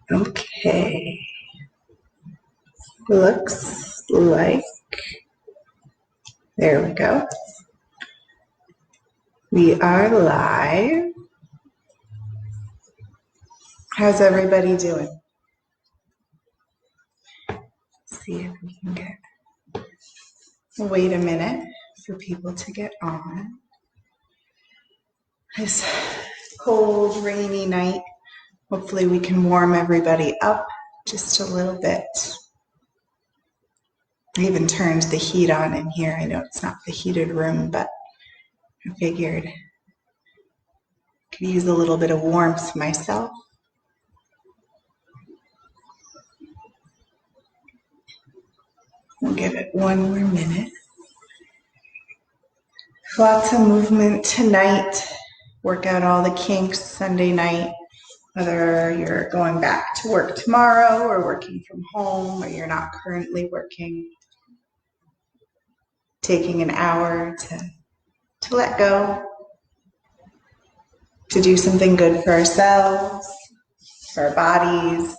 Okay, looks like, there we go. We are live. How's everybody doing? Let's see if we can wait a minute for people to get on. This cold, rainy night. Hopefully we can warm everybody up just a little bit. I even turned the heat on in here. I know it's not the heated room, but I figured I could use a little bit of warmth myself. We'll give it one more minute. Lots of movement tonight. Work out all the kinks Sunday night, whether you're going back to work tomorrow or working from home or you're not currently working. Taking an hour to let go, to do something good for ourselves, for our bodies.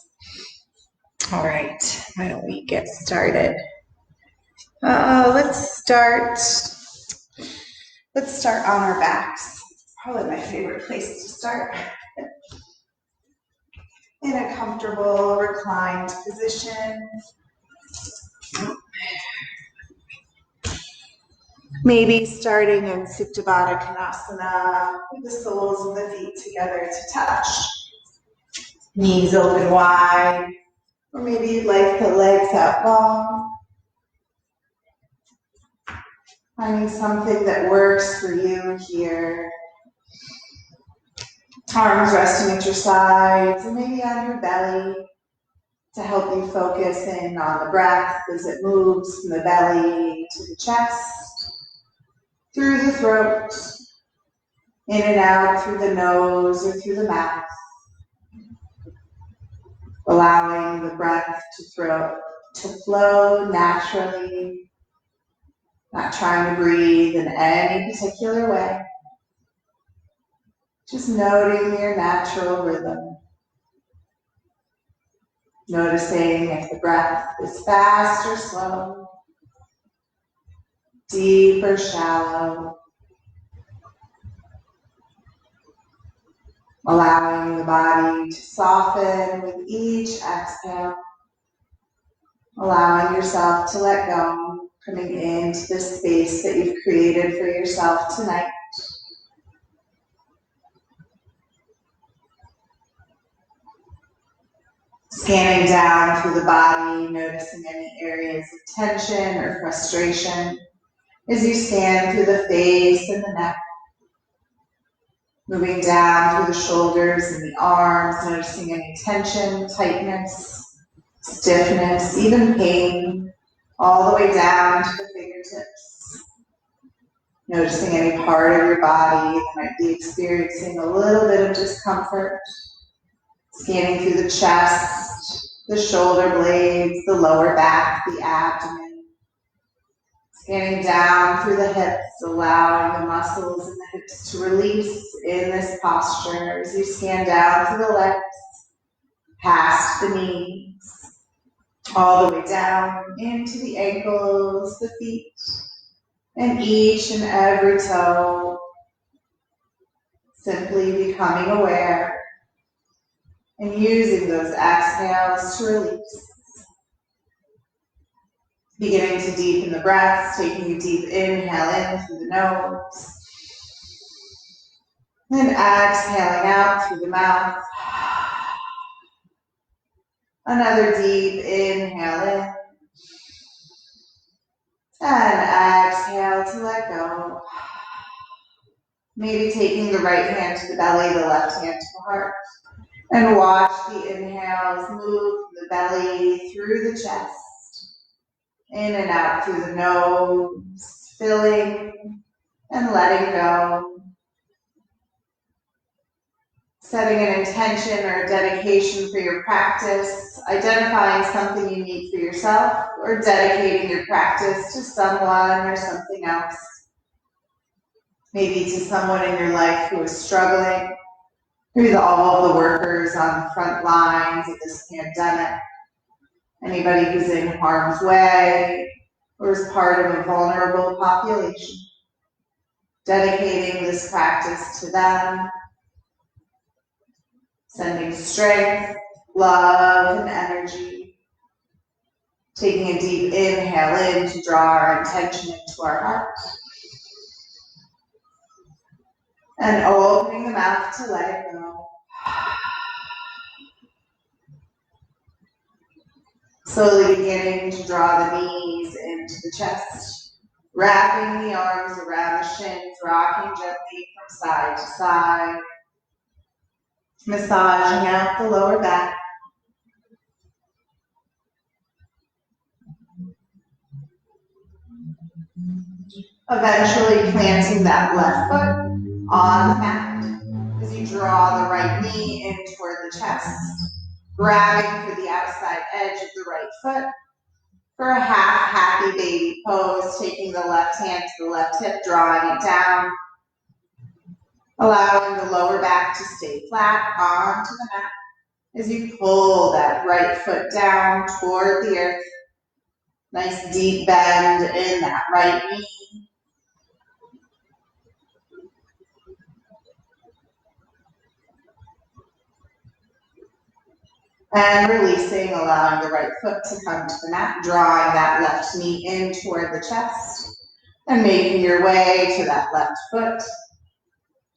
All right, why don't we get started? Let's start on our backs. Probably my favorite place to start. In a comfortable reclined position. Maybe starting in Supta Baddha Konasana with the soles of the feet together to touch. Knees open wide. Or maybe you'd like the legs out long. Finding something that works for you here. Arms resting at your sides, and maybe on your belly to help you focus in on the breath as it moves from the belly to the chest, through the throat, in and out through the nose or through the mouth. Allowing the breath to flow naturally, not trying to breathe in any particular way. Just noting your natural rhythm. Noticing if the breath is fast or slow, deep or shallow. Allowing the body to soften with each exhale. Allowing yourself to let go, coming into this space that you've created for yourself tonight. Scanning down through the body, noticing any areas of tension or frustration as you scan through the face and the neck. Moving down through the shoulders and the arms, noticing any tension, tightness, stiffness, even pain, all the way down to the fingertips. Noticing any part of your body that might be experiencing a little bit of discomfort. Scanning through the chest, the shoulder blades, the lower back, the abdomen. Scanning down through the hips, allowing the muscles in the hips to release in this posture as you scan down through the legs, past the knees, all the way down into the ankles, the feet, and each and every toe. Simply becoming aware and using those exhales to release. Beginning to deepen the breath, taking a deep inhale in through the nose. Then exhaling out through the mouth. Another deep inhale in. And exhale to let go. Maybe taking the right hand to the belly, the left hand to the heart. And watch the inhales move from the belly through the chest. In and out through the nose, filling and letting go. Setting an intention or a dedication for your practice, identifying something unique for yourself, or dedicating your practice to someone or something else. Maybe to someone in your life who is struggling, Maybe all the workers on the front lines of this pandemic, anybody who's in harm's way or is part of a vulnerable population, dedicating this practice to them, sending strength, love, and energy, taking a deep inhale in to draw our intention into our heart, and opening the mouth to let it go. Slowly beginning to draw the knees into the chest, wrapping the arms around the shins, rocking gently from side to side, massaging out the lower back. Eventually planting that left foot on the mat as you draw the right knee in toward the chest, grabbing for the outside edge of the right foot for a half happy baby pose, taking the left hand to the left hip, drawing it down, allowing the lower back to stay flat onto the mat as you pull that right foot down toward the earth. Nice deep bend in that right knee. And releasing, allowing the right foot to come to the mat, drawing that left knee in toward the chest, and making your way to that left foot.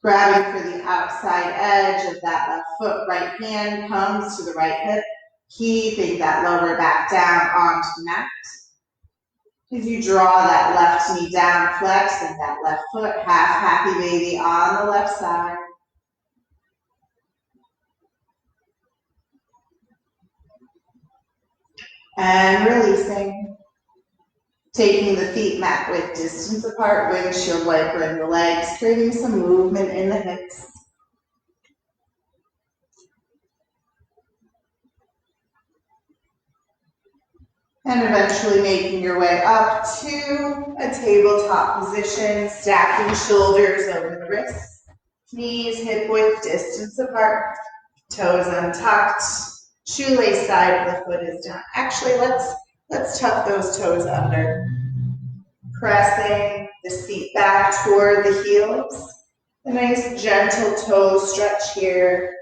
Grabbing for the outside edge of that left foot, right hand comes to the right hip, keeping that lower back down onto the mat. As you draw that left knee down, flexing that left foot, half happy baby on the left side. And releasing, taking the feet mat width distance apart, windshield wiper in the legs, creating some movement in the hips. And eventually making your way up to a tabletop position, stacking shoulders over the wrists, knees hip width distance apart, toes untucked. Shoelace side of the foot is down. Actually, let's tuck those toes under. Pressing the feet back toward the heels. A nice gentle toe stretch here.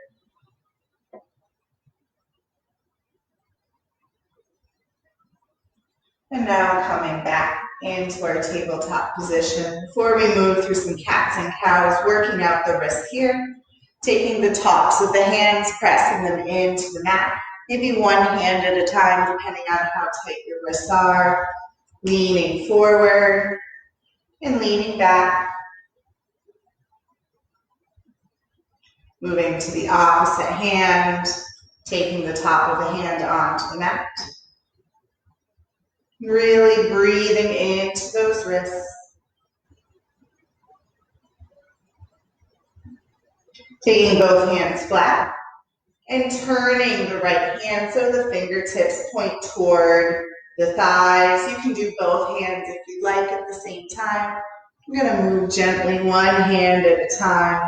And now coming back into our tabletop position. Before we move through some cats and cows, working out the wrists here. Taking the tops of the hands, pressing them into the mat, maybe one hand at a time, depending on how tight your wrists are. Leaning forward and leaning back. Moving to the opposite hand, taking the top of the hand onto the mat. Really breathing into those wrists. Taking both hands flat and turning the right hand so the fingertips point toward the thighs. You can do both hands if you like at the same time. I'm going to move gently one hand at a time.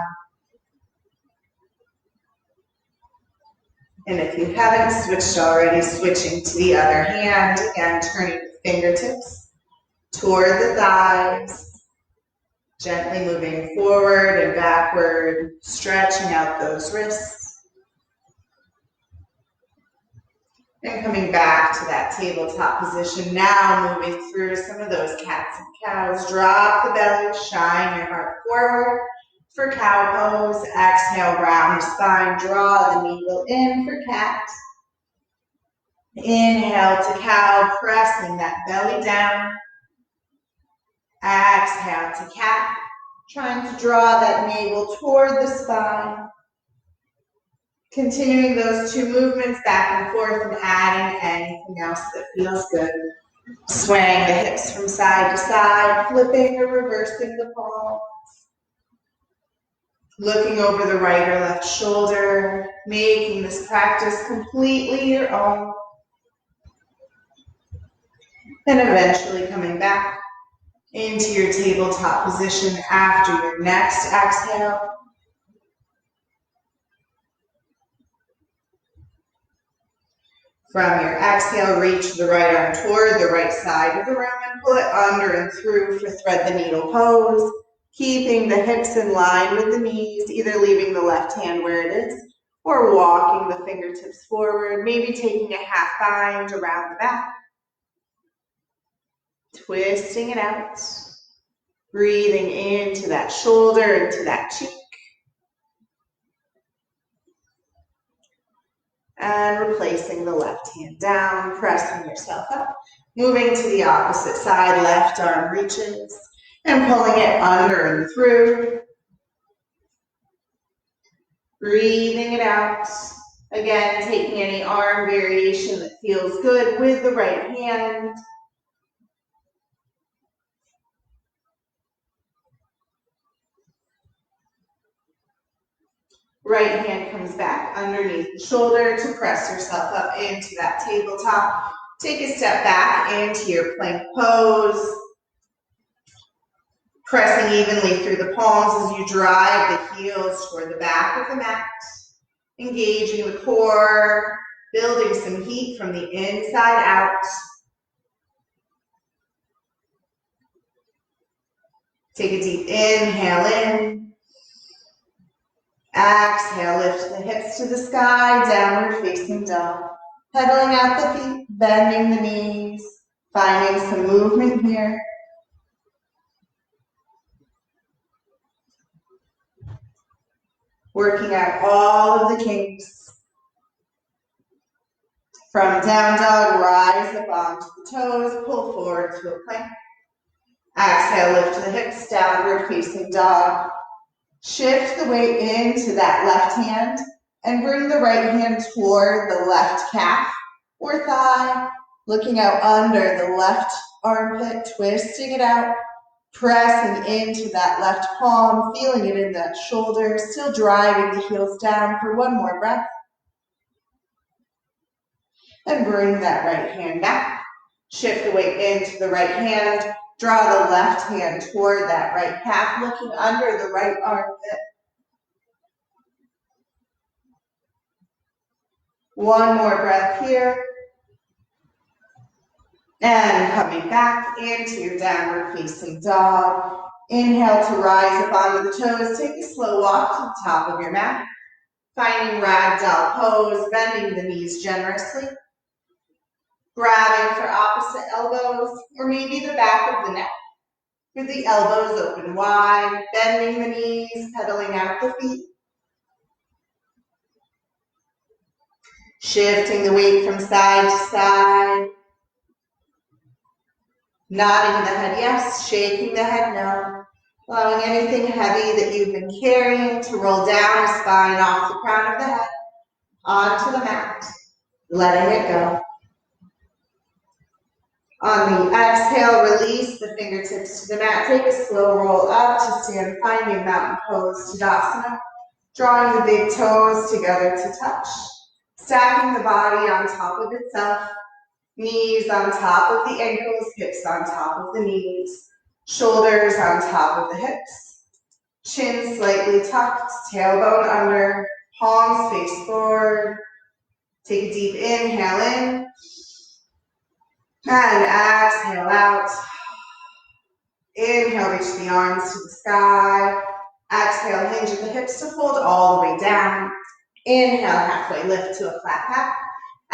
And if you haven't switched already, switching to the other hand. Again, turning the fingertips toward the thighs. Gently moving forward and backward, stretching out those wrists. And coming back to that tabletop position, now moving through some of those cats and cows. Drop the belly, shine your heart forward for cow pose. Exhale, round the spine, draw the needle in for cat. Inhale to cow, pressing that belly down. Exhale to cat, trying to draw that navel toward the spine. Continuing those two movements back and forth and adding anything else that feels good. Swaying the hips from side to side, flipping or reversing the palms. Looking over the right or left shoulder, making this practice completely your own. And eventually coming back into your tabletop position after your next exhale. From your exhale, reach the right arm toward the right side of the room and pull it under and through for thread the needle pose. Keeping the hips in line with the knees, either leaving the left hand where it is or walking the fingertips forward, maybe taking a half bind around the back. Twisting it out. Breathing into that shoulder, into that cheek. And replacing the left hand down, pressing yourself up. Moving to the opposite side, left arm reaches and pulling it under and through. Breathing it out. Again, taking any arm variation that feels good with the right hand. Right hand comes back underneath the shoulder to press yourself up into that tabletop. Take a step back into your plank pose. Pressing evenly through the palms as you drive the heels toward the back of the mat. Engaging the core, building some heat from the inside out. Take a deep inhale in. Exhale, lift the hips to the sky, downward facing dog. Pedaling out the feet, bending the knees, finding some movement here. Working out all of the kinks. From down dog, rise up onto the toes, pull forward to a plank. Exhale, lift the hips, downward facing dog. Shift the weight into that left hand and bring the right hand toward the left calf or thigh, looking out under the left armpit, twisting it out, pressing into that left palm, feeling it in that shoulder, still driving the heels down for one more breath. And bring that right hand back. Shift the weight into the right hand. Draw the left hand toward that right calf, looking under the right armpit. One more breath here. And coming back into your downward facing dog. Inhale to rise up onto the toes. Take a slow walk to the top of your mat. Finding ragdoll pose, bending the knees generously. Grabbing for opposite elbows, or maybe the back of the neck. With the elbows open wide, bending the knees, pedaling out the feet. Shifting the weight from side to side. Nodding the head yes, shaking the head no. Allowing anything heavy that you've been carrying to roll down the spine off the crown of the head, onto the mat, letting it go. On the exhale, release the fingertips to the mat. Take a slow roll up to stand, finding mountain pose, Tadasana. Drawing the big toes together to touch. Stacking the body on top of itself. Knees on top of the ankles, hips on top of the knees. Shoulders on top of the hips. Chin slightly tucked, tailbone under, palms face forward. Take a deep inhale in. And exhale out. Inhale, reach the arms to the sky. Exhale, hinge at the hips to fold all the way down. Inhale, halfway lift to a flat back.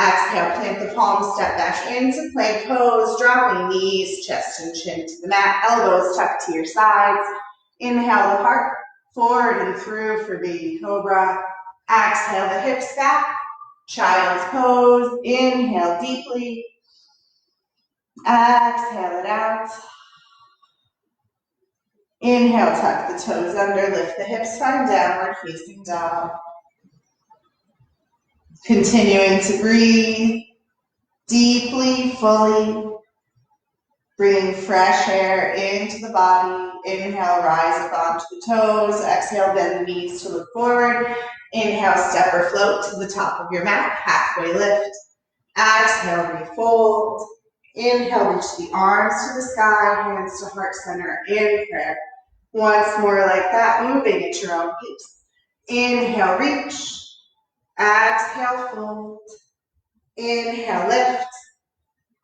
Exhale, plant the palms, step back into plank pose, dropping knees, chest and chin to the mat, elbows tucked to your sides. Inhale the heart, forward and through for baby cobra. Exhale the hips back, child's pose. Inhale deeply. Exhale it out. Inhale, tuck the toes under, lift the hips, find downward facing dog. Continuing to breathe deeply, fully. Bringing fresh air into the body. Inhale, rise up onto the toes. Exhale, bend the knees to look forward. Inhale, step or float to the top of your mat, halfway lift. Exhale, refold. Inhale, reach the arms to the sky, hands to heart center in prayer. Once more like that, moving at your own pace. Inhale, reach. Exhale, fold. Inhale, lift.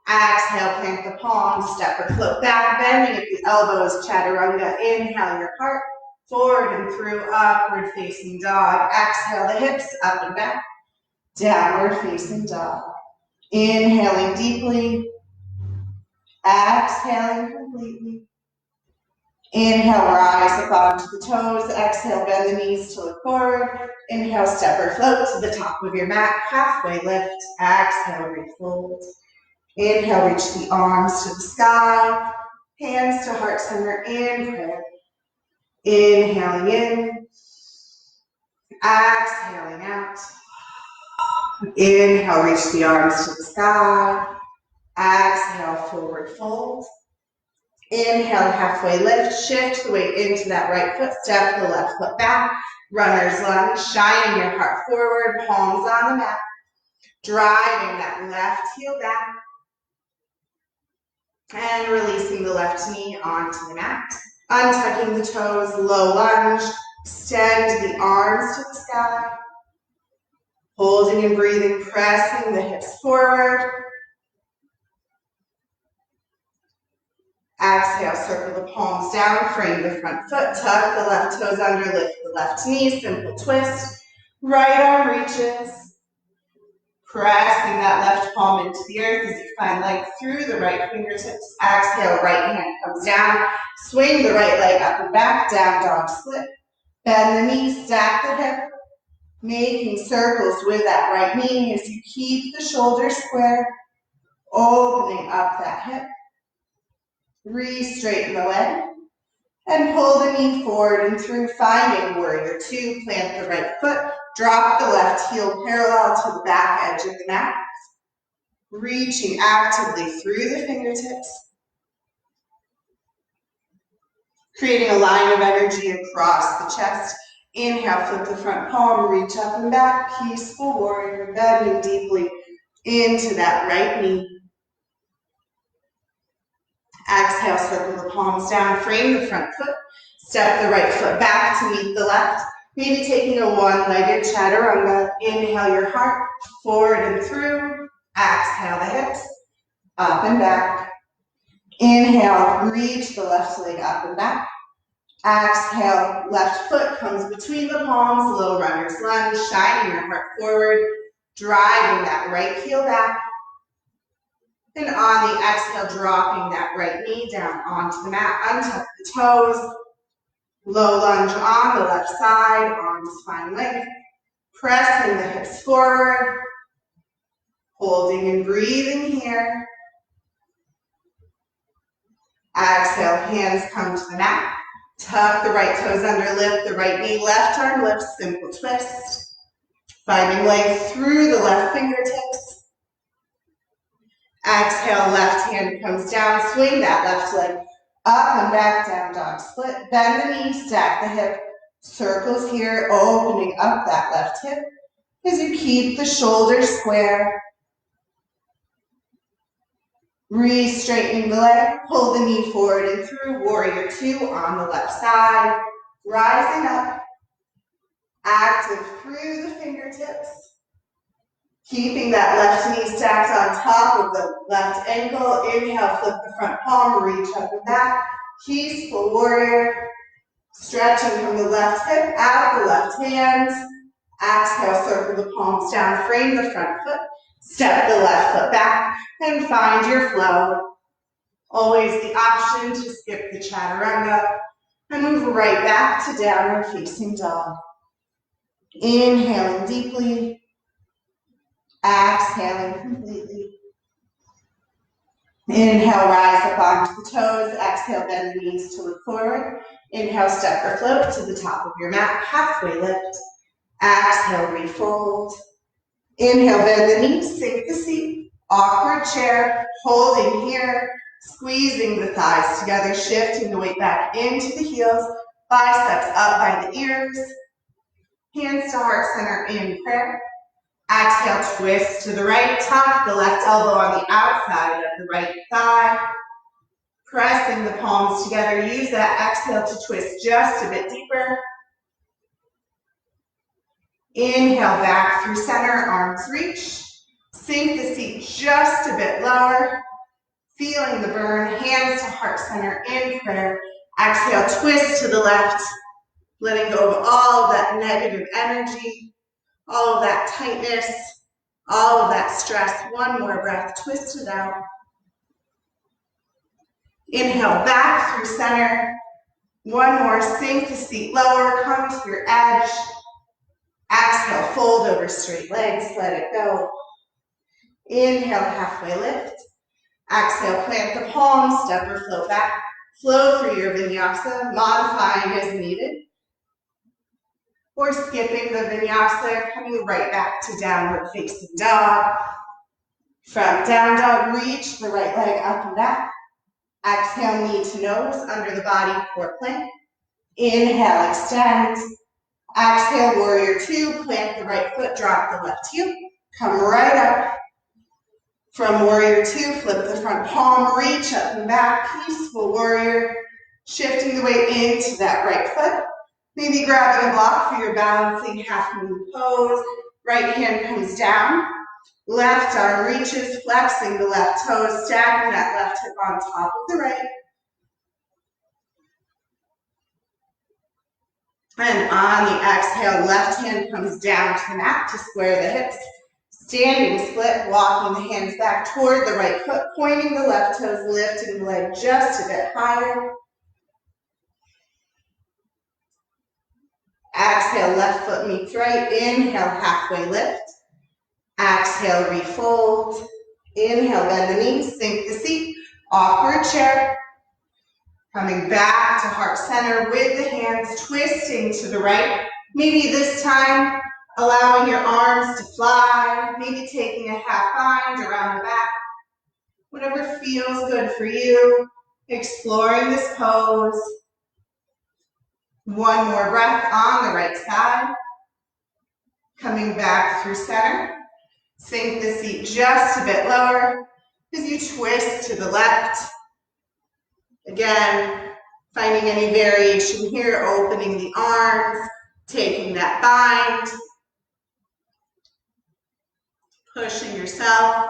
Exhale, plant the palms, step or float back, bending at the elbows, chaturanga. Inhale your heart, forward and through, upward facing dog. Exhale the hips, up and back, downward facing dog. Inhaling deeply, exhaling completely. Inhale, rise up onto the toes. Exhale, bend the knees to look forward. Inhale, step or float to the top of your mat, halfway lift. Exhale, refold. Inhale, reach the arms to the sky, hands to heart center in prayer. Inhaling in, exhaling out. Inhale, reach the arms to the sky. Exhale, forward fold. Inhale, halfway lift, shift the weight into that right foot, step the left foot back, runner's lunge, shining your heart forward, palms on the mat, driving that left heel back, and releasing the left knee onto the mat. Untucking the toes, low lunge, extend the arms to the sky, holding and breathing, pressing the hips forward. Exhale, circle the palms down, frame the front foot, tuck the left toes under, lift the left knee, simple twist. Right arm reaches, pressing that left palm into the earth as you find length through the right fingertips. Exhale, right hand comes down, swing the right leg up and back, down dog split. Bend the knee, stack the hip, making circles with that right knee as you keep the shoulders square, opening up that hip. Re-straighten the leg and pull the knee forward and through, finding warrior two. Plant the right foot, drop the left heel parallel to the back edge of the mat, reaching actively through the fingertips, creating a line of energy across the chest. Inhale, flip the front palm, reach up and back, peaceful warrior, bending deeply into that right knee. Exhale, circle the palms down, frame the front foot, step the right foot back to meet the left, maybe taking a one-legged chaturanga. Inhale your heart, forward and through. Exhale the hips, up and back. Inhale, reach the left leg up and back. Exhale, left foot comes between the palms, low runner's lunge, shining your heart forward, driving that right heel back. And on the exhale, dropping that right knee down onto the mat, untuck the toes, low lunge on the left side, arms find length, pressing the hips forward, holding and breathing here. Exhale, hands come to the mat, tuck the right toes under, lift the right knee, left arm lifts, simple twist, finding length through the left fingertips. Exhale, left hand comes down, swing that left leg up and back, down dog split. Bend the knee, stack the hip, circles here, opening up that left hip as you keep the shoulders square. Re-straightening the leg, pull the knee forward and through, warrior two on the left side. Rising up, active through the fingertips. Keeping that left knee stacked on top of the left ankle. Inhale, flip the front palm, reach up and back. Peaceful warrior. Stretching from the left hip, out the left hands. Exhale, circle the palms down, frame the front foot. Step the left foot back and find your flow. Always the option to skip the chaturanga and move right back to downward facing dog. Inhaling deeply. Exhaling completely. Inhale, rise up onto the toes. Exhale, bend the knees to look forward. Inhale, step or float to the top of your mat, halfway lift. Exhale, refold. Inhale, bend the knees, sink the seat. Awkward chair, holding here, squeezing the thighs together, shifting the weight back into the heels, biceps up by the ears. Hands to heart center in prayer. Exhale, twist to the right, tuck the left elbow on the outside of the right thigh. Pressing the palms together, use that exhale to twist just a bit deeper. Inhale, back through center, arms reach. Sink the seat just a bit lower. Feeling the burn, hands to heart center in prayer. Exhale, twist to the left, letting go of all of that negative energy, all of that tightness, all of that stress. One more breath, twist it out. Inhale, back through center. One more, sink the seat lower, come to your edge. Exhale, fold over straight legs, let it go. Inhale, halfway lift. Exhale, plant the palms, step or float back. Flow through your vinyasa, modifying as needed. Or skipping the vinyasa, coming right back to downward facing dog. From down dog, reach the right leg up and back. Exhale, knee to nose, under the body, core plank. Inhale, extend. Exhale, warrior two, plant the right foot, drop the left heel. Come right up. From warrior two, flip the front palm, reach up and back, peaceful warrior. Shifting the weight into that right foot. Maybe grabbing a block for your balancing half moon pose. Right hand comes down. Left arm reaches, flexing the left toes, stacking that left hip on top of the right. And on the exhale, left hand comes down to the mat to square the hips. Standing split, walking the hands back toward the right foot, pointing the left toes, lifting the leg just a bit higher. Exhale, left foot meets right. Inhale, halfway lift. Exhale, refold. Inhale, bend the knees, sink the seat. Awkward chair. Coming back to heart center with the hands twisting to the right. Maybe this time allowing your arms to fly. Maybe taking a half bind around the back. Whatever feels good for you. Exploring this pose. One more breath on the right side. Coming back through center. Sink the seat just a bit lower as you twist to the left. Again, finding any variation here, opening the arms, taking that bind, pushing yourself.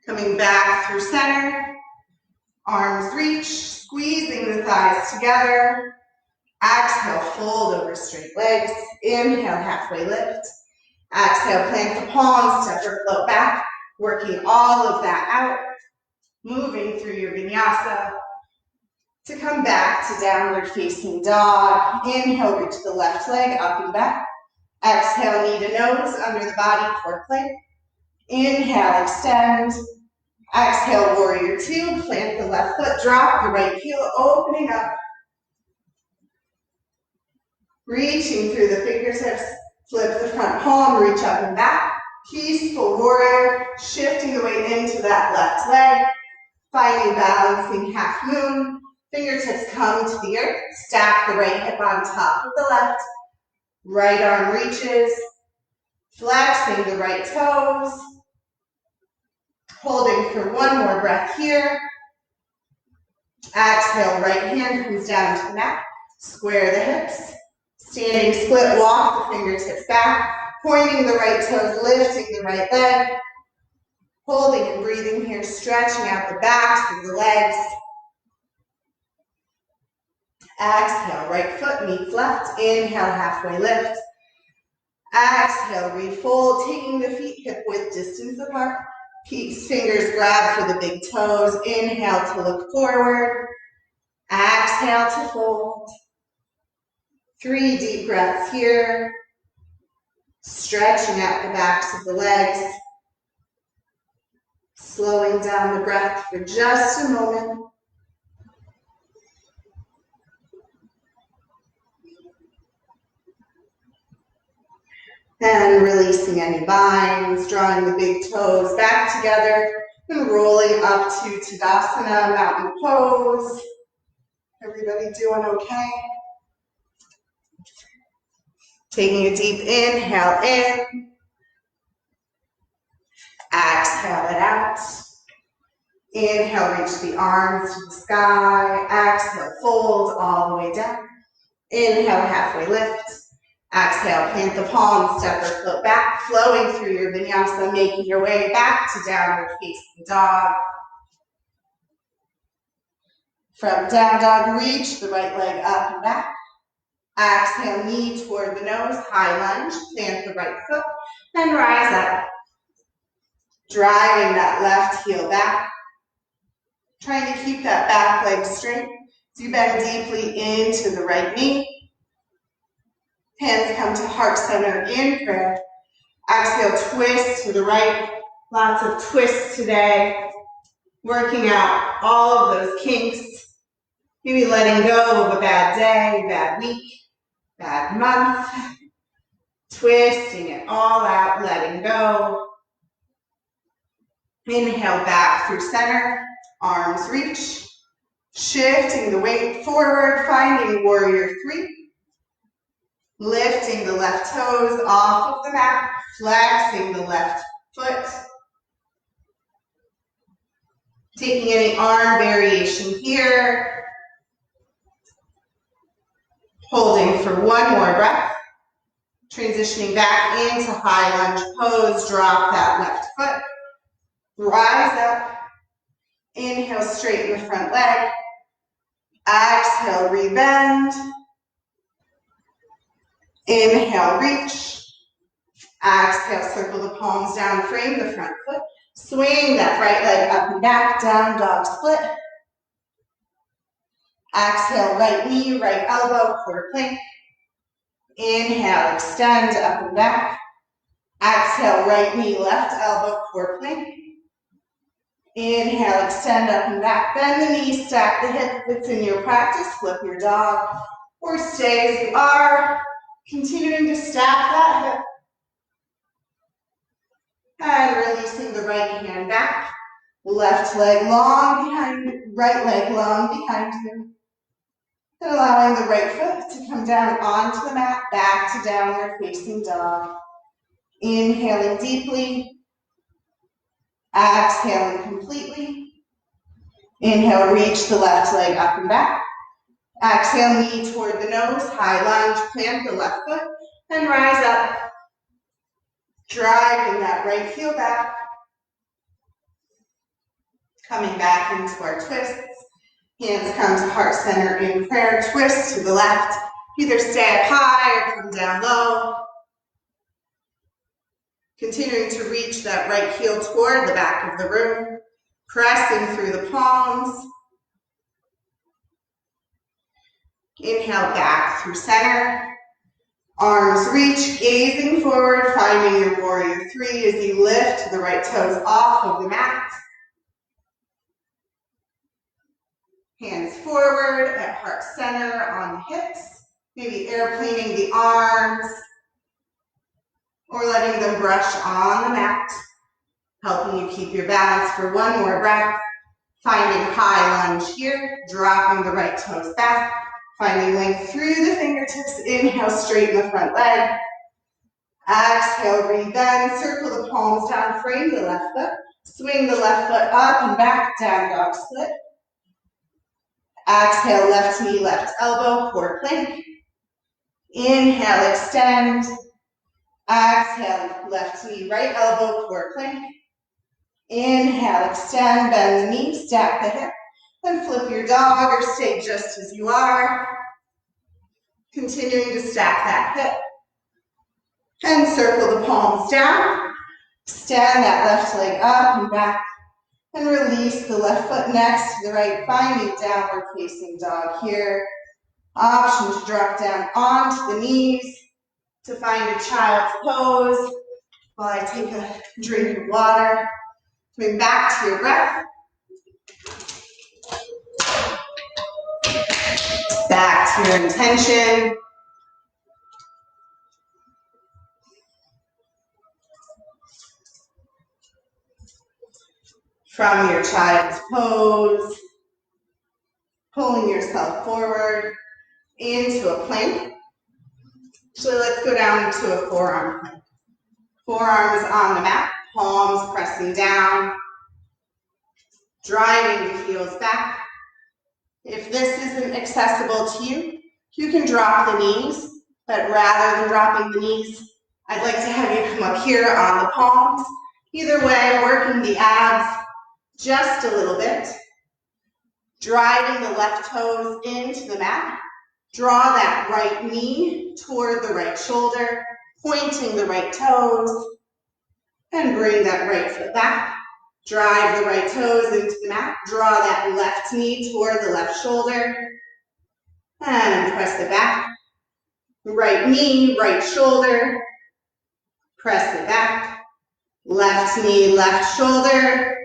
Coming back through center, arms reach, squeezing the thighs together. Exhale, fold over straight legs. Inhale, halfway lift. Exhale, plant the palms, step or float back, working all of that out, moving through your vinyasa to come back to downward facing dog. Inhale, reach the left leg up and back. Exhale, knee to nose, under the body, core plank. Inhale, extend. Exhale, warrior two, plant the left foot, drop the right heel, opening up. Reaching through the fingertips, flip the front palm, reach up and back. Peaceful warrior, shifting the weight into that left leg. Finding balancing half moon. Fingertips come to the earth. Stack the right hip on top of the left. Right arm reaches. Flexing the right toes. Holding for one more breath here. Exhale, right hand comes down to the mat. Square the hips. Standing split, walk the fingertips back. Pointing the right toes, lifting the right leg. Holding and breathing here, stretching out the backs of the legs. Exhale, right foot meets left. Inhale, halfway lift. Exhale, refold, taking the feet hip width distance apart. Fingers grab for the big toes. Inhale to look forward. Exhale to fold. 3 deep breaths here. Stretching out the backs of the legs. Slowing down the breath for just a moment. And releasing any binds, drawing the big toes back together and rolling up to Tadasana, mountain pose. Everybody doing okay? Taking a deep inhale in. Exhale it out. Inhale, reach the arms to the sky. Exhale, fold all the way down. Inhale, halfway lift. Exhale, plant the palms, step or float back, flowing through your vinyasa, making your way back to downward facing dog. From down dog, reach the right leg up and back. Exhale, knee toward the nose, high lunge, plant the right foot, and rise up. Driving that left heel back. Trying to keep that back leg straight. So you bend deeply into the right knee. Hands come to heart center in prayer. Exhale, twist to the right. Lots of twists today. Working out all of those kinks. Maybe letting go of a bad day, bad week, bad month. Twisting it all out, letting go. Inhale back through center. Arms reach. Shifting the weight forward, finding warrior three. Lifting the left toes off of the mat, flexing the left foot. Taking any arm variation here. Holding for one more breath. Transitioning back into high lunge pose, drop that left foot. Rise up. Inhale, straighten the front leg. Exhale, rebend. Inhale, reach. Exhale, circle the palms down, frame the front foot. Swing that right leg up and back, down dog split. Exhale, right knee, right elbow, quarter plank. Inhale, extend up and back. Exhale, right knee, left elbow, quarter plank. Inhale, extend up and back. Bend the knee, stack the hip. If it's in your practice, flip your dog. Or stay as you are. Continuing to stack that hip. And releasing the right hand back. Left leg long behind you, right leg long behind you. And allowing the right foot to come down onto the mat, back to downward facing dog. Inhaling deeply. Exhaling completely. Inhale, reach the left leg up and back. Exhale, knee toward the nose, high lunge, plant the left foot, and rise up. Driving that right heel back. Coming back into our twists. Hands come to heart center in prayer. Twist to the left. Either stay up high or come down low. Continuing to reach that right heel toward the back of the room. Pressing through the palms. Inhale back through center. Arms reach, gazing forward, finding your warrior three as you lift the right toes off of the mat. Hands forward at heart center on the hips. Maybe airplaning the arms or letting them brush on the mat. Helping you keep your balance for one more breath. Finding high lunge here, dropping the right toes back. Finding length through the fingertips. Inhale, straighten the front leg. Exhale, rebend. Circle the palms down, frame the left foot. Swing the left foot up and back, down dog split. Exhale, left knee, left elbow, quarter plank. Inhale, extend. Exhale, left knee, right elbow, quarter plank. Inhale, extend, bend the knee, stack the hip. Then flip your dog or stay just as you are. Continuing to stack that hip. And circle the palms down. Stand that left leg up and back. And release the left foot next to the right, finding downward facing dog here. Option to drop down onto the knees to find a child's pose while I take a drink of water. Coming back to your breath. Back to your intention. From your child's pose, pulling yourself forward into a plank. Actually, let's go down into a forearm plank. Forearms on the mat, palms pressing down, driving the heels back. If this isn't accessible to you, you can drop the knees But rather than dropping the knees, I'd like to have you come up here on the palms. Either way, working the abs just a little bit. Driving the left toes into the mat. Draw that right knee toward the right shoulder, pointing the right toes, and bring that right foot back. Drive the right toes into the mat. Draw that left knee toward the left shoulder, and press it back. Right knee, right shoulder, press it back. Left knee, left shoulder,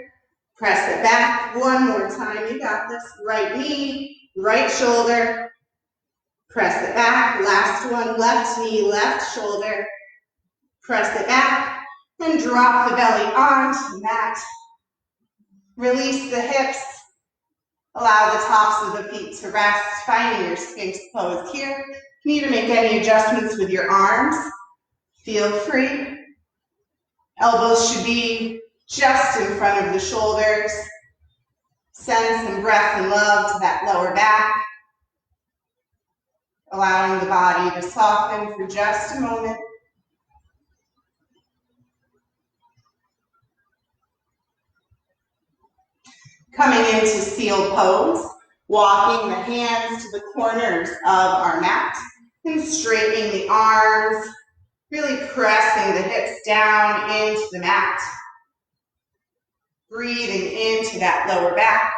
press it back. One more time, you got this. Right knee, right shoulder, press it back. Last one, left knee, left shoulder, press it back, and drop the belly onto the mat. Release the hips. Allow the tops of the feet to rest, finding your Sphinx pose here. If you need to make any adjustments with your arms, feel free. Elbows should be just in front of the shoulders. Send some breath and love to that lower back, allowing the body to soften for just a moment. Coming into seal pose, walking the hands to the corners of our mat and straightening the arms, really pressing the hips down into the mat. Breathing into that lower back.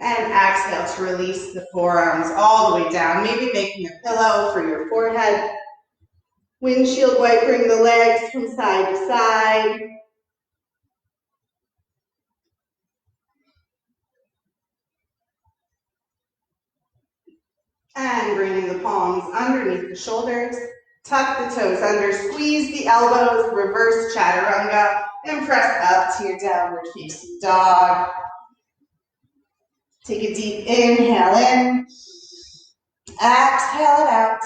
And exhale to release the forearms all the way down, maybe making a pillow for your forehead. Windshield wipering the legs from side to side. And bringing the palms underneath the shoulders. Tuck the toes under, squeeze the elbows, reverse chaturanga, and press up to your downward facing dog. Take a deep inhale in. Exhale it out.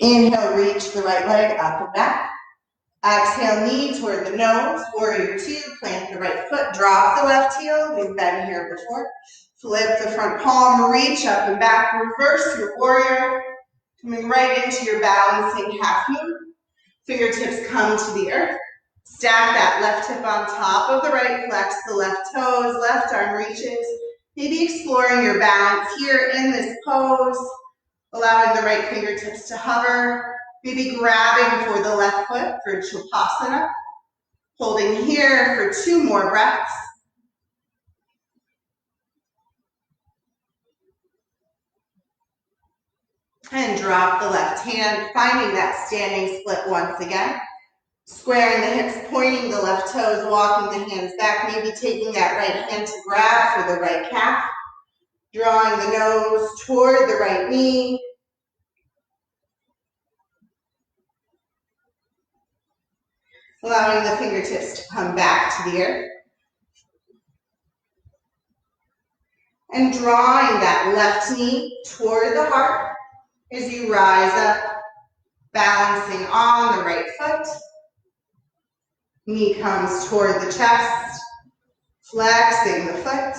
Inhale, reach the right leg up and back. Exhale, knee toward the nose. Warrior two, plant the right foot, drop the left heel. We've been here before. Flip the front palm, reach up and back. Reverse your warrior. Coming right into your balancing half moon. Fingertips come to the earth. Stack that left hip on top of the right, flex the left toes, left arm reaches. Maybe exploring your balance here in this pose, allowing the right fingertips to hover, maybe grabbing for the left foot for Shavasana. Holding here for 2 more breaths. And drop the left hand, finding that standing split once again. Squaring the hips, pointing the left toes, walking the hands back, maybe taking that right hand to grab for the right calf. Drawing the nose toward the right knee. Allowing the fingertips to come back to the earth. And drawing that left knee toward the heart as you rise up, balancing on the right foot. Knee comes toward the chest, flexing the foot.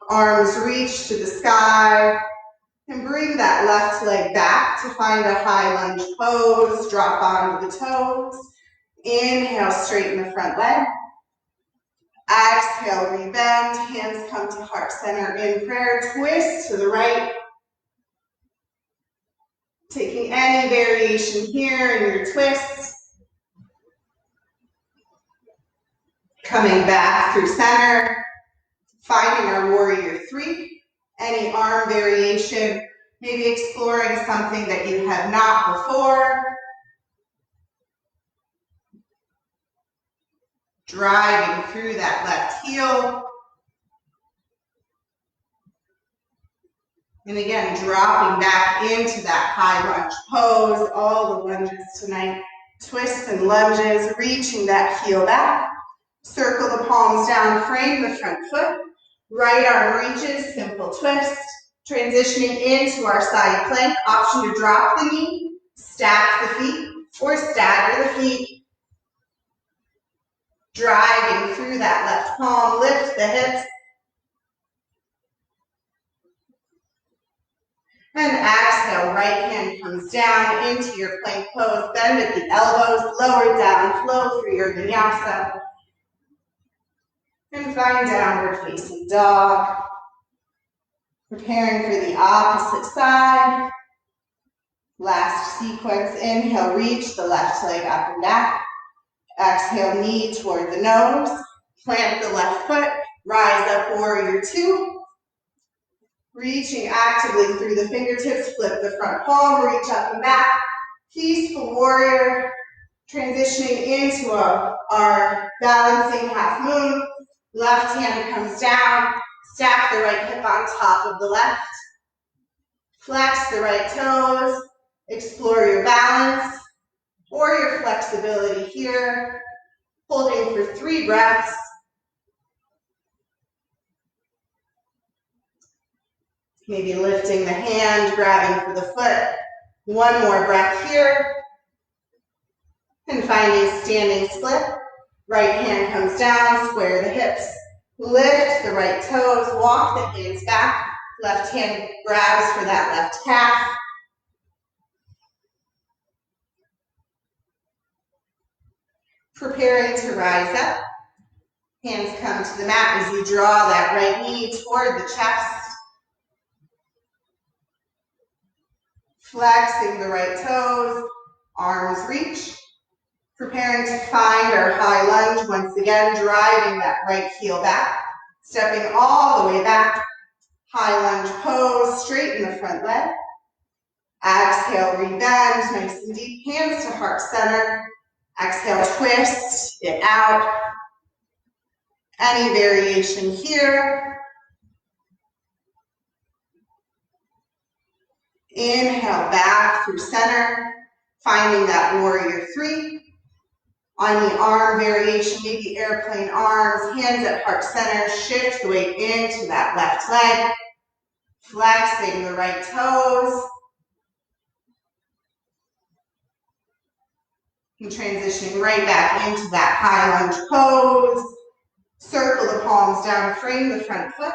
Arms reach to the sky, and bring that left leg back to find a high lunge pose. Drop onto the toes. Inhale, straighten the front leg. Exhale, rebend. Hands come to heart center in prayer. Twist to the right. Taking any variation here in your twist. Coming back through center. Finding our warrior three. Any arm variation. Maybe exploring something that you have not before. Driving through that left heel. And again, dropping back into that high lunge pose. All the lunges tonight. Twists and lunges, reaching that heel back. Circle the palms down, frame the front foot. Right arm reaches, simple twist. Transitioning into our side plank. Option to drop the knee, stack the feet, or stagger the feet. Driving through that left palm, lift the hips. And exhale, right hand comes down into your plank pose. Bend at the elbows, lower down, flow through your vinyasa. And find downward facing dog. Preparing for the opposite side. Last sequence, inhale, reach the left leg up and back. Exhale, knee toward the nose. Plant the left foot, rise up, warrior two. Reaching actively through the fingertips, flip the front palm, reach up and back. Peaceful warrior, transitioning into our balancing half moon. Left hand comes down, stack the right hip on top of the left. Flex the right toes, explore your balance or your flexibility here. Holding for 3 breaths. Maybe lifting the hand, grabbing for the foot. 1 more breath here. And finding standing split. Right hand comes down, square the hips. Lift the right toes, walk the hands back. Left hand grabs for that left calf. Preparing to rise up. Hands come to the mat as you draw that right knee toward the chest. Flexing the right toes, arms reach. Preparing to find our high lunge, once again driving that right heel back. Stepping all the way back. High lunge pose, straighten the front leg. Exhale, rebend, nice and deep, hands to heart center. Exhale, twist it out. Any variation here. Inhale back through center, finding that warrior 3. On the arm variation, maybe airplane arms, hands at heart center, shift the weight into that left leg. Flexing the right toes. And transitioning right back into that high lunge pose. Circle the palms down, frame the front foot.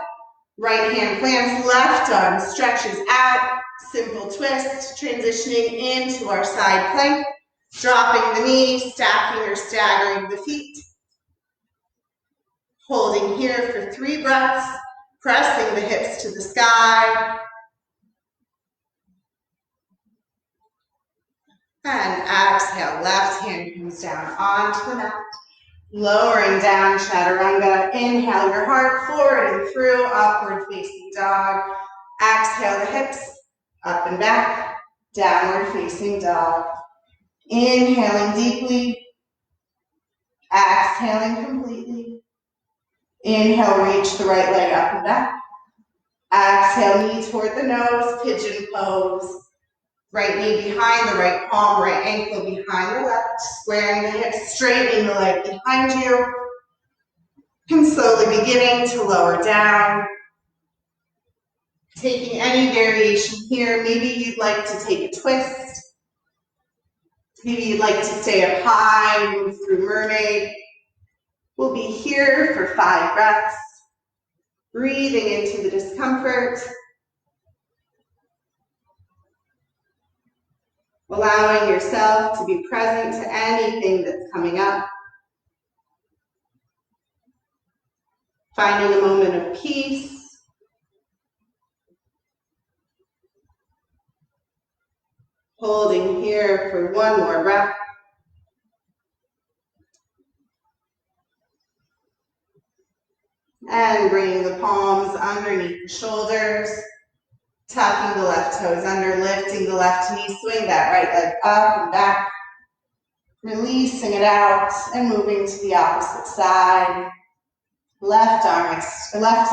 Right hand plants, left arm stretches out. Simple twist, transitioning into our side plank. Dropping the knee, stacking or staggering the feet. Holding here for 3 breaths. Pressing the hips to the sky. And exhale, left hand comes down onto the mat. Lowering down, chaturanga. Inhale your heart forward and through, upward facing dog. Exhale the hips, up and back, downward facing dog. Inhaling deeply, exhaling completely. Inhale, reach the right leg up and back. Exhale, knee toward the nose, pigeon pose. Right knee behind the right palm, right ankle behind the left. Squaring the hips, straightening the leg behind you. And slowly beginning to lower down. Taking any variation here. Maybe you'd like to take a twist. Maybe you'd like to stay up high, move through mermaid. We'll be here for 5 breaths. Breathing into the discomfort. Allowing yourself to be present to anything that's coming up. Finding a moment of peace. Holding here for 1 more breath. And bringing the palms underneath the shoulders. Tucking the left toes under, lifting the left knee, swing that right leg up and back. Releasing it out and moving to the opposite side. Left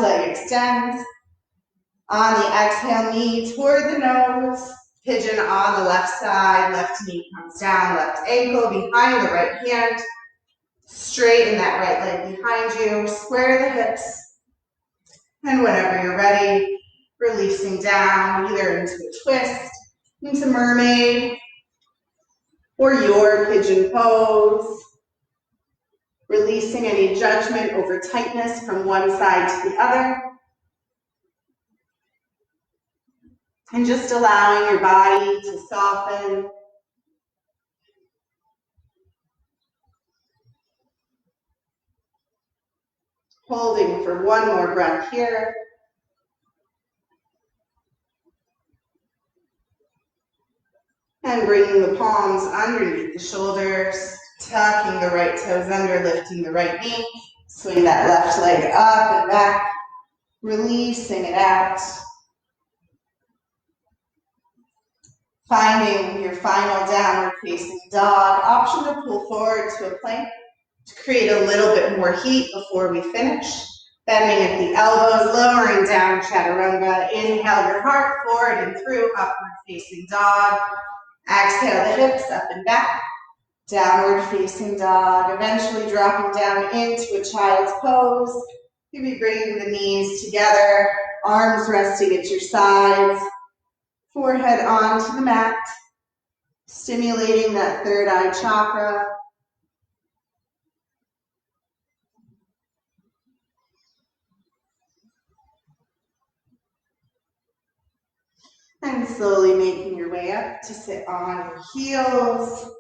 leg extends. On the exhale, knee toward the nose. Pigeon on the left side, left knee comes down, left ankle behind the right hand. Straighten that right leg behind you, square the hips. And whenever you're ready, releasing down either into a twist, into mermaid, or your pigeon pose. releasing any judgment over tightness from one side to the other. And just allowing your body to soften. Holding for one more breath here. And bringing the palms underneath the shoulders, tucking the right toes under, lifting the right knee. Swing that left leg up and back, releasing it out. Finding your final downward facing dog. Option to pull forward to a plank to create a little bit more heat before we finish. Bending at the elbows, lowering down chaturanga. Inhale your heart forward and through, upward facing dog. Exhale the hips up and back. Downward facing dog. Eventually dropping down into a child's pose. Maybe bringing the knees together, arms resting at your sides. Forehead onto the mat, stimulating that third eye chakra. And slowly making your way up to sit on your heels.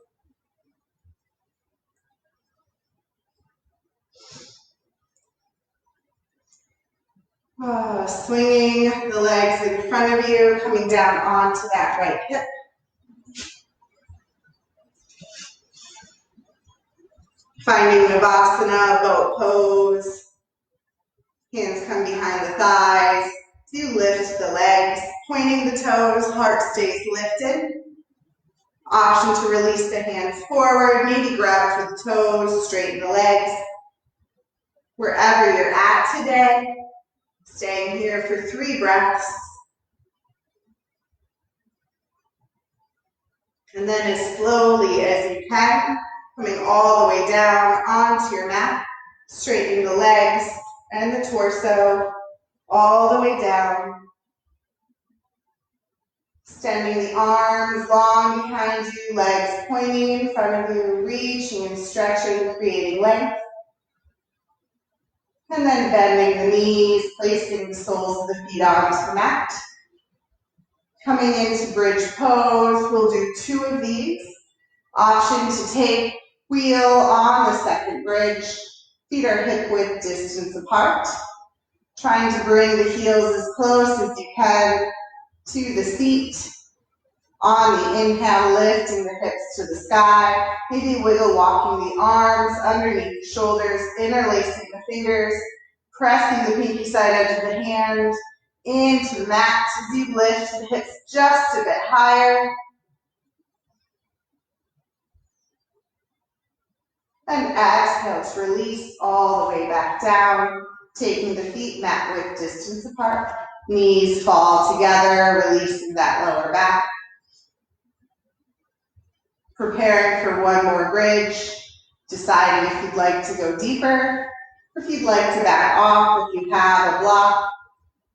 Swinging the legs in front of you, coming down onto that right hip. Finding Navasana, boat pose. Hands come behind the thighs. You lift the legs, pointing the toes, heart stays lifted. Option to release the hands forward, maybe grab for the toes, straighten the legs. Wherever you're at today, staying here for 3 breaths. And then as slowly as you can, coming all the way down onto your mat, straightening the legs and the torso all the way down. Extending the arms long behind you, legs pointing in front of you, reaching and stretching, creating length. And then bending the knees, placing the soles of the feet onto the mat. Coming into bridge pose, we'll do 2 of these. Option to take wheel on the second bridge. Feet are hip width distance apart. Trying to bring the heels as close as you can to the seat. On the inhale, lifting the hips to the sky. Maybe wiggle walking the arms underneath the shoulders, interlacing the fingers, pressing the pinky side edge of the hand into the mat as you lift the hips just a bit higher. And exhale to release all the way back down, taking the feet mat width distance apart. Knees fall together, releasing that lower back. Preparing for one more bridge, deciding if you'd like to go deeper, or if you'd like to back off. If you have a block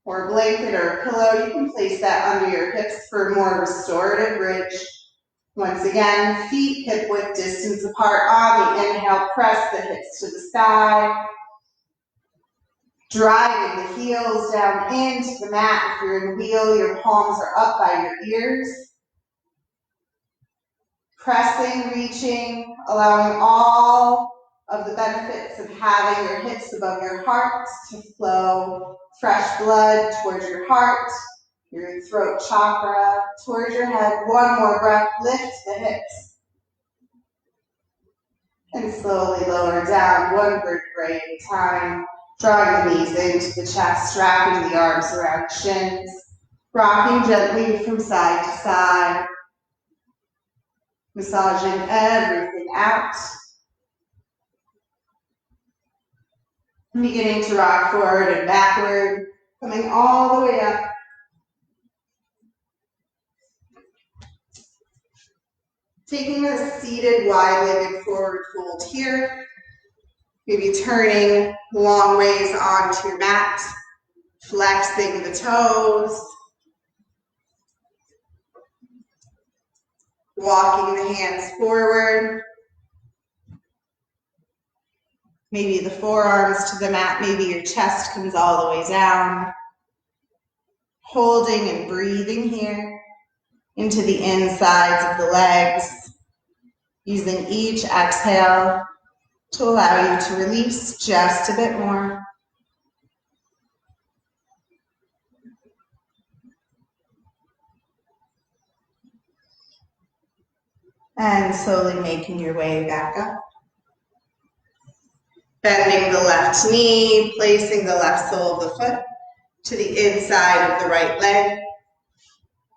or a blanket or a pillow, you can place that under your hips for a more restorative bridge. Once again, feet hip width distance apart. On the inhale, press the hips to the sky. Driving the heels down into the mat. If you're in wheel, your palms are up by your ears. Pressing, reaching, allowing all of the benefits of having your hips above your heart to flow fresh blood towards your heart, your throat chakra, towards your head. One more breath, lift the hips. And slowly lower down, one vertebrae at a time. Drawing the knees into the chest, strapping the arms around the shins. Rocking gently from side to side. Massaging everything out. Beginning to rock forward and backward, coming all the way up. Taking a seated, wide-legged forward fold here. Maybe turning long ways onto your mat, flexing the toes. Walking the hands forward. Maybe the forearms to the mat, maybe your chest comes all the way down. Holding and breathing here into the insides of the legs, using each exhale to allow you to release just a bit more. And slowly making your way back up. Bending the left knee, placing the left sole of the foot to the inside of the right leg.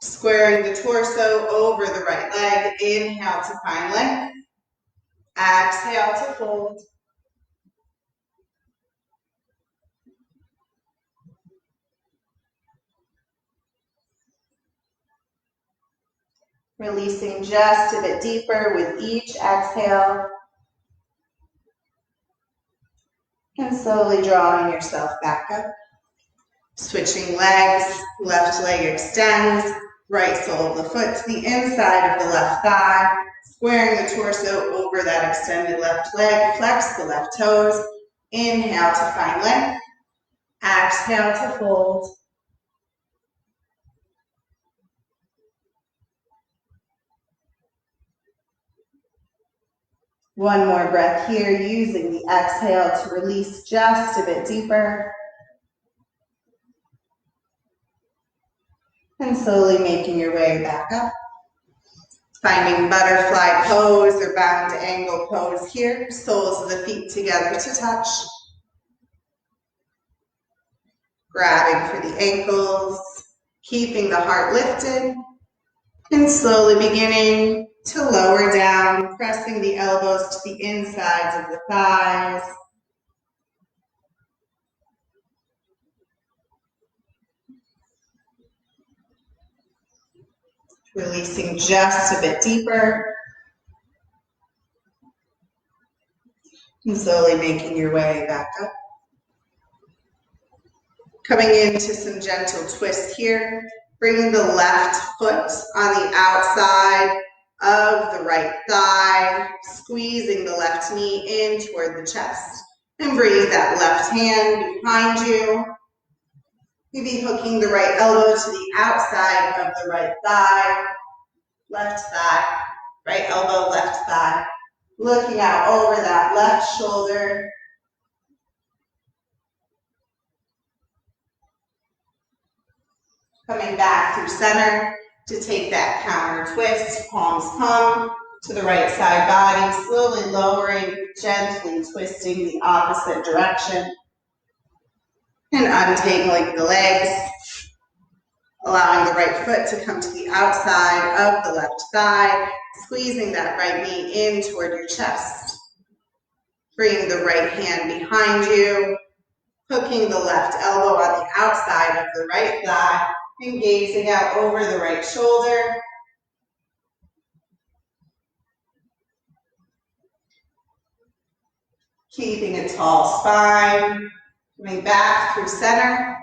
Squaring the torso over the right leg. Inhale to find length. Exhale to fold. Releasing just a bit deeper with each exhale. And slowly drawing yourself back up. Switching legs, left leg extends, right sole of the foot to the inside of the left thigh, squaring the torso over that extended left leg, flex the left toes, inhale to find length, exhale to fold. One more breath here, using the exhale to release just a bit deeper. And slowly making your way back up. Finding butterfly pose or bound angle pose here. Soles of the feet together to touch. Grabbing for the ankles. Keeping the heart lifted. And slowly beginning to lower down, pressing the elbows to the insides of the thighs. Releasing just a bit deeper. And slowly making your way back up. Coming into some gentle twist here. Bringing the left foot on the outside of the right thigh. Squeezing the left knee in toward the chest. And bringing that left hand behind you. Maybe hooking the right elbow to the outside of the right thigh. Left thigh. Right elbow, left thigh. Looking out over that left shoulder. Coming back through center to take that counter twist. Palms come to the right side body. Slowly lowering, gently twisting the opposite direction. And untangling the legs. Allowing the right foot to come to the outside of the left thigh. Squeezing that right knee in toward your chest. Bringing the right hand behind you. Hooking the left elbow on the outside of the right thigh. And gazing out over the right shoulder. Keeping a tall spine. Coming back through center.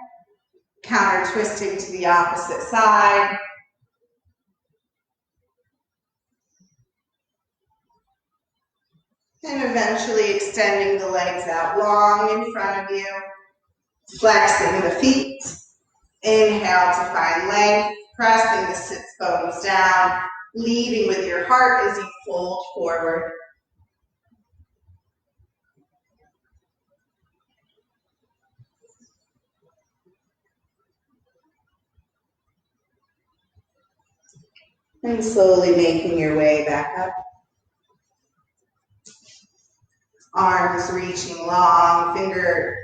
Counter twisting to the opposite side. And eventually extending the legs out long in front of you. Flexing the feet. Inhale to find length, pressing the sits bones down, leading with your heart as you fold forward. And slowly making your way back up. Arms reaching long,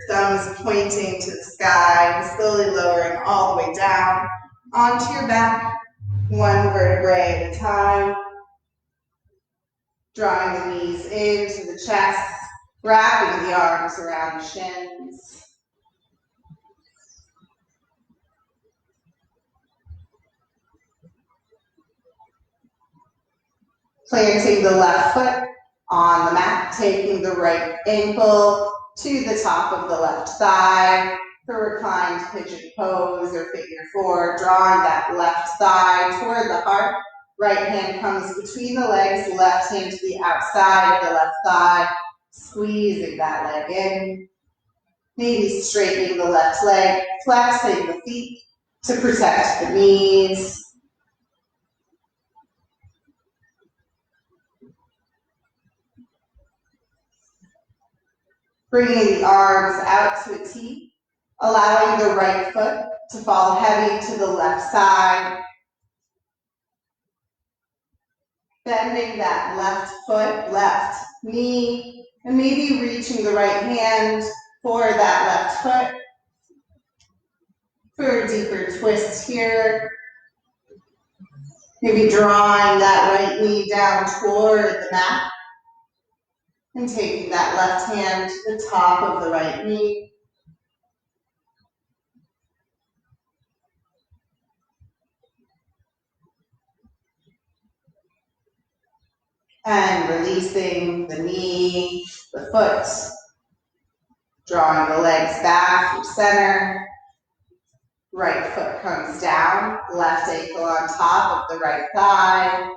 thumbs pointing to the sky, and slowly lowering all the way down onto your back, one vertebrae at a time. Drawing the knees into the chest, wrapping the arms around the shins. Planting the left foot on the mat, taking the right ankle to the top of the left thigh for reclined pigeon pose or figure four, drawing that left thigh toward the heart. Right hand comes between the legs, left hand to the outside of the left thigh, Squeezing that leg in. Maybe straightening the left leg, flexing the feet to protect the knees. Bringing the arms out to a T, allowing the right foot to fall heavy to the left side. Bending that left foot, left knee, and maybe reaching the right hand for that left foot for a deeper twist here. Maybe drawing that right knee down toward the mat and taking that left hand to the top of the right knee. And releasing the knee, the foot, drawing the legs back through center. Right foot comes down, left ankle on top of the right thigh.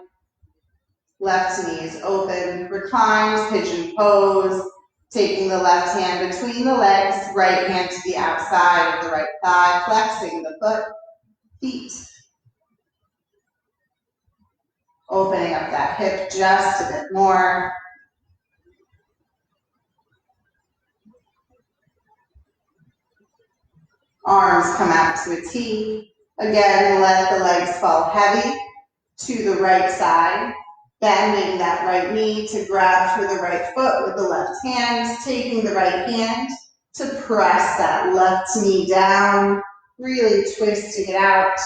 Left knee is open, reclined pigeon pose, taking the left hand between the legs, right hand to the outside of the right thigh, flexing the foot, feet. Opening up that hip just a bit more. Arms come out to a T. Again, let the legs fall heavy to the right side. Bending that right knee to grab for the right foot with the left hand. Taking the right hand to press that left knee down. Really twisting it out.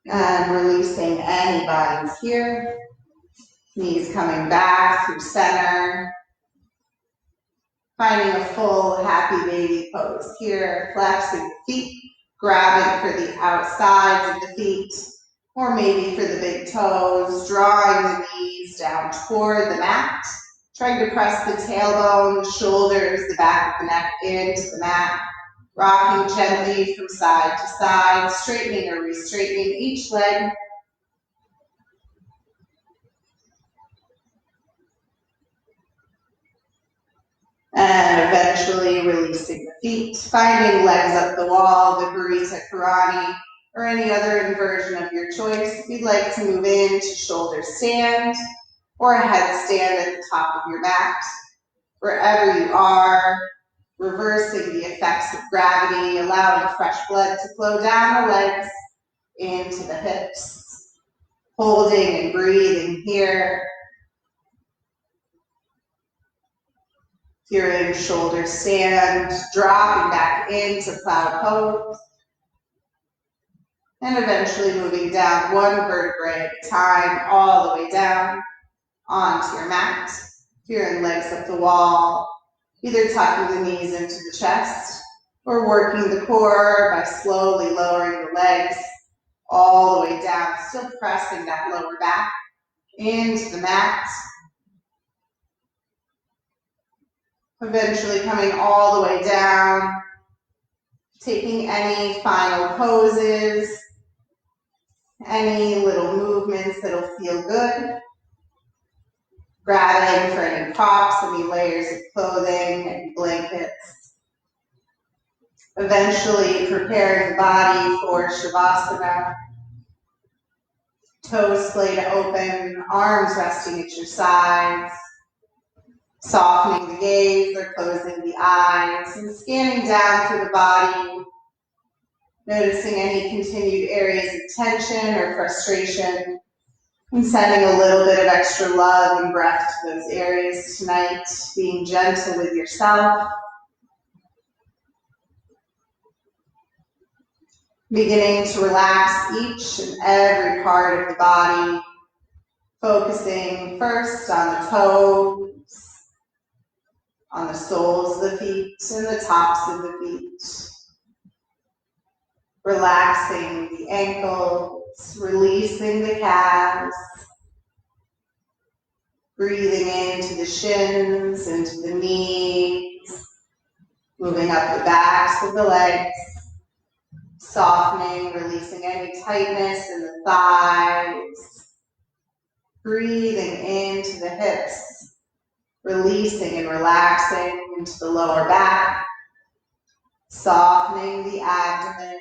And releasing any bodies here. Knees coming back through center. Finding a full happy baby pose here. Flexing the feet, grabbing for the outsides of the feet, or maybe for the big toes. Drawing the knees down toward the mat. Trying to press the tailbone, the shoulders, the back of the neck into the mat. Rocking gently from side to side, straightening or re-straightening each leg. And eventually releasing the feet, finding legs up the wall, the burrito karate, or any other inversion of your choice. If you'd like to move into shoulder stand or a headstand at the top of your mat. Wherever you are, reversing the effects of gravity, allowing fresh blood to flow down the legs into the hips. Holding and breathing here. Here in shoulder stand, dropping back into plow pose. And eventually moving down one vertebrae at a time, all the way down onto your mat. Here in legs up the wall, either tucking the knees into the chest or working the core by slowly lowering the legs all the way down, still pressing that lower back into the mat. Eventually coming all the way down, taking any final poses, any little movements that'll feel good. Grabbing for any props, any layers of clothing, any blankets. Eventually preparing the body for Shavasana. Toes splayed open, arms resting at your sides. Softening the gaze or closing the eyes and scanning down through the body. Noticing any continued areas of tension or frustration. And sending a little bit of extra love and breath to those areas tonight, being gentle with yourself. Beginning to relax each and every part of the body, focusing first on the toes, on the soles of the feet and the tops of the feet. Relaxing the ankles, releasing the calves. Breathing into the shins, into the knees. Moving up the backs of the legs. Softening, releasing any tightness in the thighs. Breathing into the hips. Releasing and relaxing into the lower back. Softening the abdomen.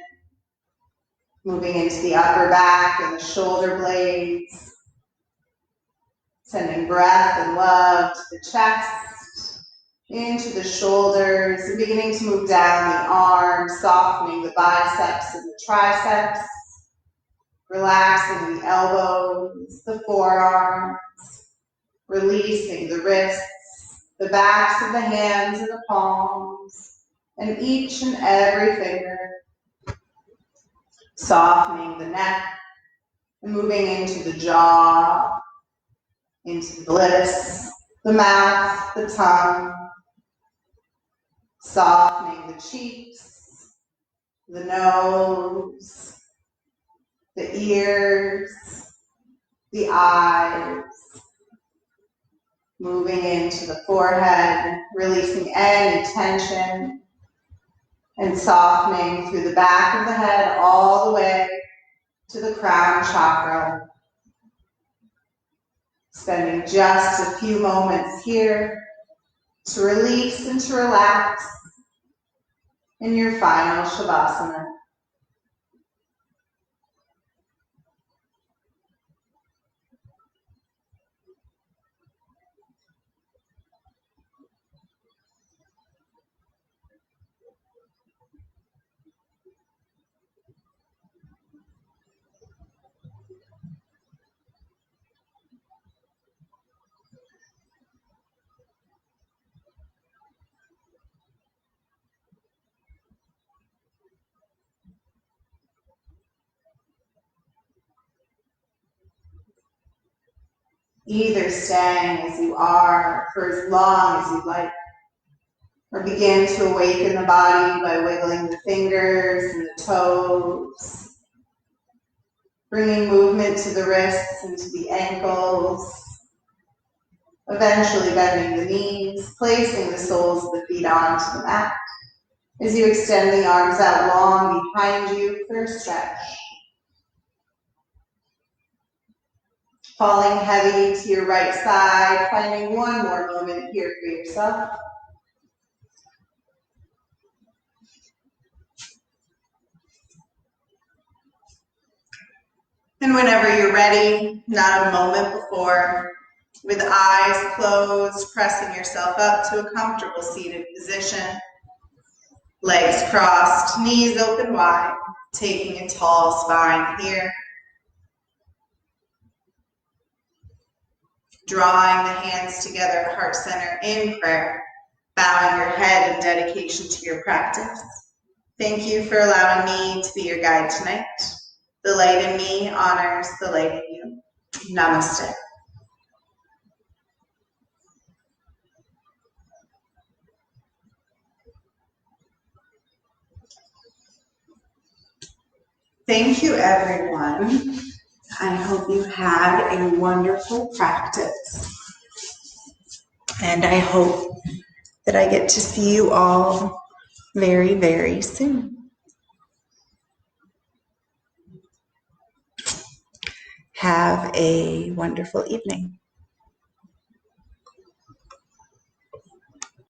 Moving into the upper back and the shoulder blades. Sending breath and love to the chest, into the shoulders, and beginning to move down the arms, softening the biceps and the triceps, relaxing the elbows, the forearms, releasing the wrists, the backs of the hands and the palms, and each and every finger, softening the neck, and moving into the jaw, into the lips, the mouth, the tongue, softening the cheeks, the nose, the ears, the eyes, moving into the forehead, releasing any tension, and softening through the back of the head all the way to the crown chakra. Spending just a few moments here to release and to relax in your final Shavasana. Either staying as you are for as long as you'd like, or begin to awaken the body by wiggling the fingers and the toes, bringing movement to the wrists and to the ankles, eventually bending the knees, placing the soles of the feet onto the mat as you extend the arms out long behind you for a stretch. Falling heavy to your right side, finding one more moment here for yourself. And whenever you're ready, not a moment before, with eyes closed, pressing yourself up to a comfortable seated position, legs crossed, knees open wide, taking a tall spine here. Drawing the hands together at heart center in prayer, bowing your head in dedication to your practice. Thank you for allowing me to be your guide tonight. The light in me honors the light in you. Namaste. Thank you, everyone. I hope you had a wonderful practice. And I hope that I get to see you all very, very soon. Have a wonderful evening.